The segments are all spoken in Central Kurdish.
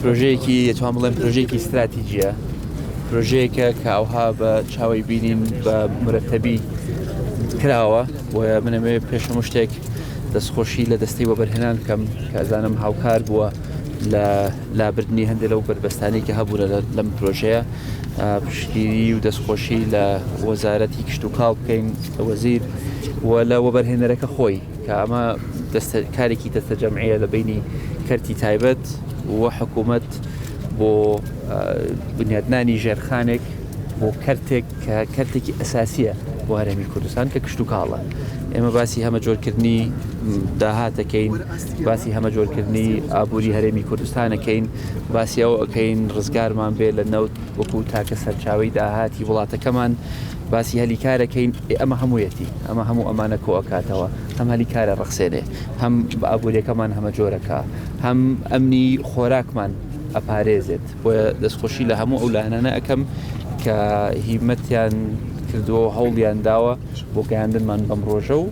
پرۆژەیەکی دەتوان بڵێن پرۆژەیەکی استراتیژیە، پرۆژەیەکە کە ئەوها بە چاوەی بینین بە مرەتەبی کراوە و منەوێ پێش هەموو شتێک دەستخۆشی لە دەستی وەبەرهێنان بکەم کە ئەزانم هاوکار بووە لە لابردنی هەندێک لەو بربەستانەی کە هەبوو لەم پرۆژەیە، پشتگیری و دەستخۆشی لە وەزارەتی کشت و کاڵ بکەین وەزیر و لە وەبەرهێنەرەکە خۆی کە ئەمە کارێکی دەستە جەمعیە لە بینی کەرتی تایبەت و حکوومەت بۆ بنیادنانی ژێرخانێک بۆ کەرتێک کە کەرتێکی ئەساسیە بۆ هەرێمی کوردستان کە کشت و کاڵە. ئێمە باسی هەمە جۆرکردنی داهاتەکەین، باسی هەمە جۆرکردنی ئابووری هەرێمی کوردستانەکەین، باسی ئەو ئەەکەین ڕزگارمان بێ لە نەوت وەکو تاکە سەرچاوی داهاتی وڵاتەکەمان، باسی هەلیکارەکەین. ئەمە هەموویەتی، ئەمە هەموو ئەمانە کۆئەکاتەوە، هەم هەلیکارە ڕەخسێنێ، هەم بە ئابوووریەکەمان هەمە جۆرەکە، هەم ئەمنی خۆراکمان ئەپارێزێت. بۆیە دەستخۆشی لە هەموو ئەو لایەنانە ئەەکەم کە هیمەتیان کردووە هەوڵیان داوە بۆ گەیاندنمان بەم ڕۆژە و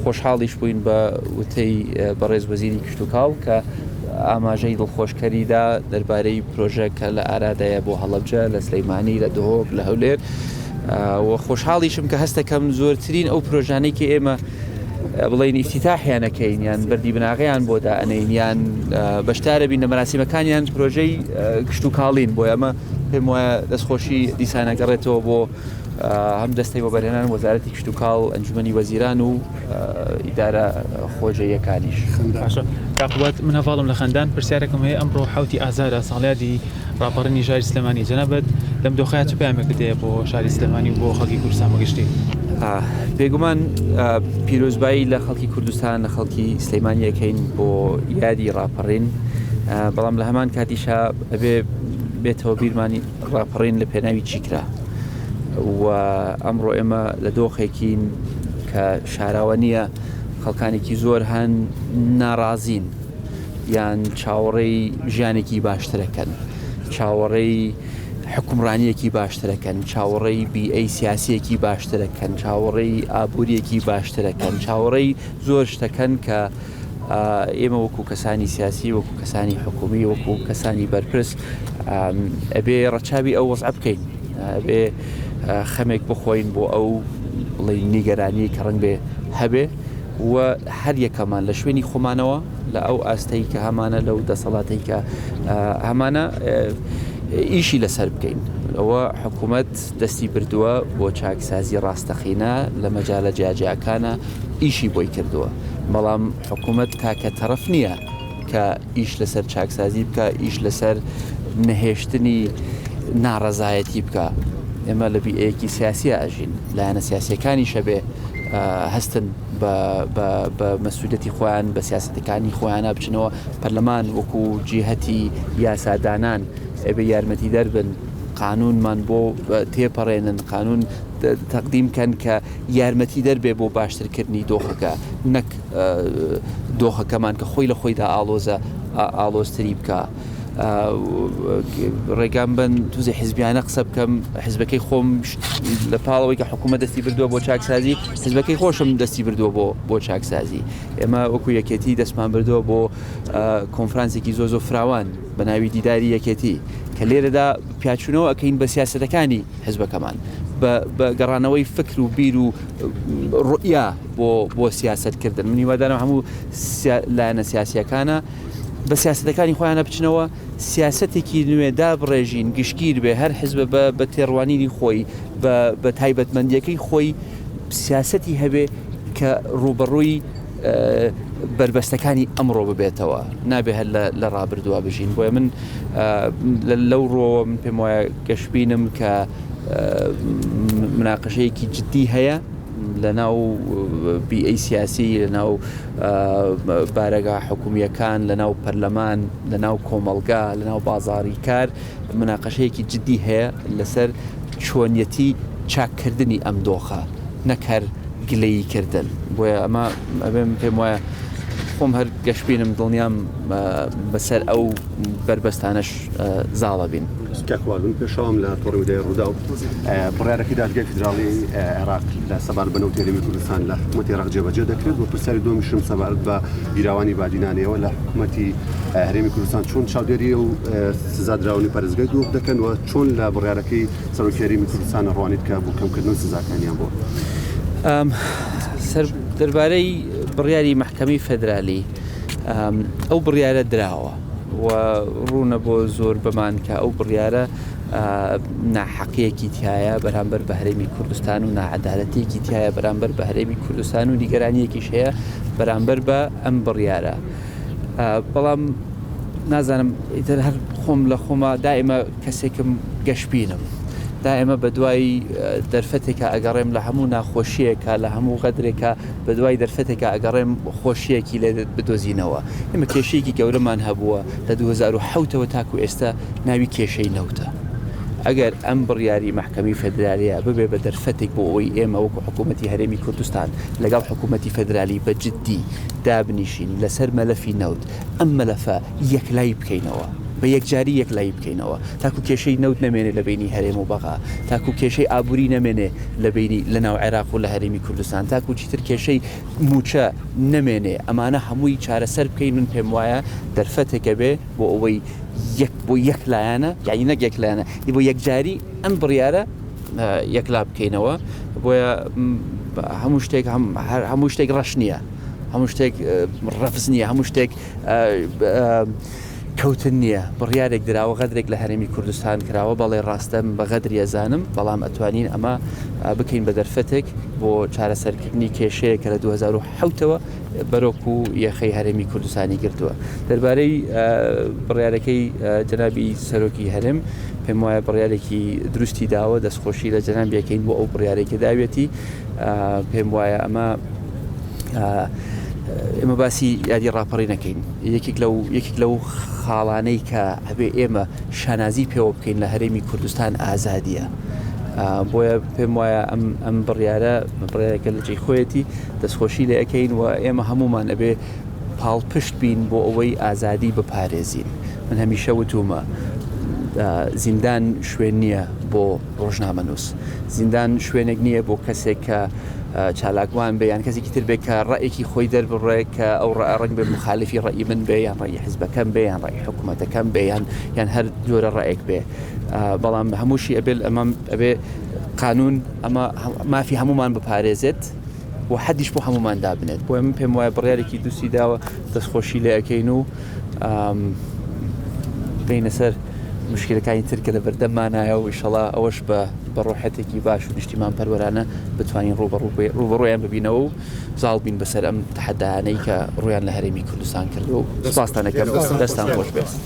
خۆشحاڵیش بووین بە وتەی بەڕێز وەزیری کشت و کاڵ کە ئاماژەی دڵخۆشکەریدا دەربارەی پرۆژە کە لە ئارادایە بۆ هەڵەبجە، لە سلەیمانی، لە دهۆک، لە هەولێر و خۆشحاڵیشم کە هەستەکەم زۆرترین ئەو پرۆژانەی کە ئێمە بڵین ئیفتیتاحیانەکەین یان بەردی بناغیان بۆ دائەنین یان بەشدارە بین لە مەراسیمەکانیان پرۆژەی کشت و کاڵین، بۆ ئەمە پێم وایە دەستخۆشی دیسانەگەڕێتەوە بۆ هەم دەستەی وەبەرهێنان وەزارەتی کشت و کاڵ، ئەنجومەنی وەزیران و ئیدارە خۆجەیەکانیش. کاقوبەت من هەواڵم لە خەندان پرسیارێکم هەیە ئەمڕۆ 7 ئازارە ساڵیادی ڕاپەڕینی ژاری سلێمانی جەنابەت لەم دۆخەیە چ پەیامێکت هەیە بۆ شاری سلێمانی و بۆ خەڵکی کوردستان بەگشتی؟ بێگومان پیرۆزبایی لە خەڵکی کوردستان لە خەڵکی سلەیمانیەکەین بۆ یادی ڕاپەڕین، بەڵام لە هەمان کاتیشا ئەبێ بێتەوە بیرمانی ڕاپەڕین لە پێناوی چیکرا و ئەمڕۆ ئێمە لە دۆخێکین کە شاراوە نییە، خەڵکانێکی زۆر هەن ناڕازین یان چاوەڕێی ژیانێکی باشترەکەن، چاوەڕێی حکومڕانیەکی باشترەکەن، چاوەڕێی بیئەی سیاسیەکی باشترەکەن، چاوەڕێی ئابوووریەکی باشترەکەن، چاوەڕێی زۆر شتەکەن کە ئێمە وەکو کەسانی سیاسی، وەکو کەسانی حکومی، وەکو کەسانی بەرپرس ئەبێ ڕەچاوی ئەو وەزع بکەین، ئەبێ خەمێک بخۆین بۆ ئەو بڵێ نیگەرانی کە ڕەنگ بێ هەبێ و هەر یەکەمان لە شوێنی خۆمانەوە لە ئەو ئاستەی کە هەمانە لەو دەسەڵاتی کە هەمانە ئیشی لەسەر بکەین. ئەوە حکوومەت دەستی بردووە بۆ چاکسازی ڕاستەخینە لە مەجالە جیاجیاکانە ئیشی بۆی کردووە، بەڵام حکوومەت کاکە تەرەف نییە کە ئیش لەسەر چاکسازی بکە، ئیش لەسەر نەهێشتنی ناڕەزایەتی بکە. ئێمە لە بیئەیەکی سیاسی ئاژین، لایەنە سیاسیەکانی شەبێ هەستن بە مەسئولیەتی خۆیان بە سیاسەتەکانی خۆیانە بچنەوە پەرلەمان وەکو جیهەتی یاسادانان ئەبێ یارمەتی دەربن، قانونمان بۆ تێپەڕێنن، قانون تەقدیمکەن کە یارمەتی دەربێ بۆ باشترکردنی دۆخەکە، نەک دۆخەکەمان کە خۆی لە خۆیدا ئالۆزتری بکە. ڕێگام بن توزی حیزبیانە قسە بکەم، حیزبەکەی خۆم لە پاڵەوەی کە حکوومەت دەستی بردووە بۆ چاکسازی، حیزبەکەی خۆشم دەستی بردووە بۆ چاکسازی. ئێمە وەکو یەکێتی دەستمان بردووە بۆ کۆنفرانسێکی زۆ فراوان بە ناوی دیداری یەکێتی کە لێرەدا پیاچوونەوە ئەەکەین بە سیاسەتەکانی حیزبەکەمان، بە گەڕانەوەی فکر و بیر و ڕوئیا بۆ سیاسەتکردن. منی وادارم هەموو لایەنە سیاسیەکانە بە سیاسەتەکانی خۆیانە بچنەوە سیاسەتێکی نوێ دابڕێژین، گشتگیر بێ، هەر حیزب بە تێڕوانینی خۆی بە تایبەتمەندیەکەی خۆی سیاسەتی هەبێ کە ڕوبەڕووی بربەستەکانی ئەمڕۆ ببێتەوە، نابێ هەر لە ڕابردووە بژین. بۆیە من لەو ڕۆوە من پێم وایە گەشتبینم کە مناقەشەیەکی جددی هەیە لە ناو بیئەی سیاسی، لە ناو بارەگا حکومیەکان، لە ناو پەرلەمان، لە ناو کۆمەڵگا، لە ناو بازاڕی کار مناقەشەیەکی جددی هەیە لەسەر چۆنیەتی چاککردنی ئەم دۆخە، نەک هەر گلەییکردن. بۆیە ئەمە پێم وایە خۆم هەر گەشتبینم دڵنیام بەسەر ئەو بربەستانەش زاڵە بین. کاکوالون پێشەوەم لە تۆڕیدای ڕوودا و بڕیارەکەی دادگای فیدراڵی عێراق لە سەبارەت بە نەوت هەرێمی کوردستان لە حکوومەتی عێراق جێبەجێ دەکرێت و پرسیاری دووەمیشم سەبارەت بە بیراوانی بادینانەوە لە حکوومەتی هەرێمی کوردستان چۆن چاودێری و سزادراونی پارێزگای دووەک دەکەن و چۆن لە بڕیارەکەی سەرۆکی هەرێمی کوردستان ڕوانیت کە بۆ کەمکردن سزاکانیان بۆ. دەربارەی بڕیاری محکەمەی فێدرالی ئەو بڕیارە دراوە و ڕوونە بۆ زۆر بەمان کە ئەو بڕیارە ناحەقیەکی تایە بەرامبەر بە هەرێمی کوردستان و ناعەدالەتێکی تایە بەرامبەر بە هەرێمی کوردستان و نیگەرانیەکیش هەیە بەرامبەر بە ئەم بڕیارە. بەڵام نازانم ئیتر هەر خۆم لە خۆما دائیمە کەسێکم گەشتبینم دائمە بە دوای دەرفەتێکە ئەگەڕێم لە هەموو ناخۆشیەکە لە هەموو غەدرێکە بە دوای دەرفەتێکە ئەگەڕێم خۆشیەکی لێ بدۆزینەوە. ئێمە کێشەیەکی گەورەمان هەبووە لە 2010ەوە تاکو ئێستا ناوی کێشەی نەوتە. ئەگەر ئەم بڕیاری محکەمەی فێدرالیە ببێ بە دەرفەتێک بۆ ئەوەی ئێمە وەکو حکوومەتی هەرێمی کوردستان لەگەڵ حکوومەتی فێدرالی بە جددی دابنیشین لەسەر مەلەفی نەوت ئەم مەلەفە یەکلای بکەینەوە بە یەکجاری یەکلایی بکەینەوە تاکو کێشەی نەوت نەمێنێ لە بینی هەرێم و بەغا تاکو کێشەی ئابووری نەمێنێ لە بینی لە ناو عێراق و لە هەرێمی کوردستان تاکو چیتر کێشەی موچە نەمێنێ ئەمانە هەمووی چارەسەر بکەین من پێم وایە دەرفەتێکە بێ بۆ ئەوەی بۆ یەکلایەنە یعنی نەک یەکلایەنە بۆ یەکجاری ئەم بڕیارە یەکلا بکەینەوە بۆیە هەموو شتێک ڕەش نییە هەموو شتێک ڕەفز نییە هەموو شتێک کەوتن نییە بڕیارێک دراوە غەدرێک لە هەرێمی کوردستان کراوە بەڵێ ڕاستە بە غەدری ئەزانم بەڵام ئەتوانین ئەمە بکەین بە دەرفەتێک بۆ چارەسەرکردنی کێشەیە کە لە 2010ەوە بەرۆکو یەخەی هەرێمی کوردستانی گرتووە. دەربارەی بڕیارەکەی جەنابی سەرۆکی هەرێم پێم وایە بڕیارێکی دروستی داوە دەستخۆشی لە جەنابیەکەین بۆ ئەو بڕیارێکی داوێتی پێم وایە ئێمە باسی یادی ڕاپەڕی نەکەین یەکێک لەو خاڵانەی کە ئەبێ ئێمە شانازی پێوە بکەین لە هەرێمی کوردستان ئازادیە بۆیە پێم وایە ئەم بڕیارەکە لە جێی خۆیەتی دەستخۆشی لە ئەەکەین و ئێمە هەمومان ئەبێ پاڵپشت بین بۆ ئەوەی ئازادی بپارێزین. من هەمیشە وتومە زیندان شوێن نییە بۆ ڕۆژنامەنووس زیندان شوێنێک نییە بۆ کەسێک کە چالاکوان بێ یان کەسێکی تر بێ کە ڕائێکی خۆی دەربڕێ کە ئەو ڕەنگ بێ مخالفی ڕئی من بێ یان ڕئی حیزبەکەم بێ یان ڕئی حکوومەتەکەم بێ یان هەر جۆرە ڕائێک بێ بەڵام هەمووشی ئەبێ قانون ئەمە مافی هەمومان بپارێزێت و حەدیش بۆ هەمومان دابنێت. بۆ من پێم وایە بڕیارێکی دووسی داوە دەستخۆشی لێ ئەەکەین و بینە سەر مشکلەکانی ترکە لە بەردەممانایە و ئیشەڵا ئەوەش بە ڕۆحەتێکی باش و نیشتیمان پەروەرانە بتوانین ڕوبەڕۆیان ببینەوە و زاڵ بین بەسەر ئەم تەحەدایانەی کە ڕویان لە هەرێمی کوردستان کردو و سپاستانەکەم دەستان خۆش بێت.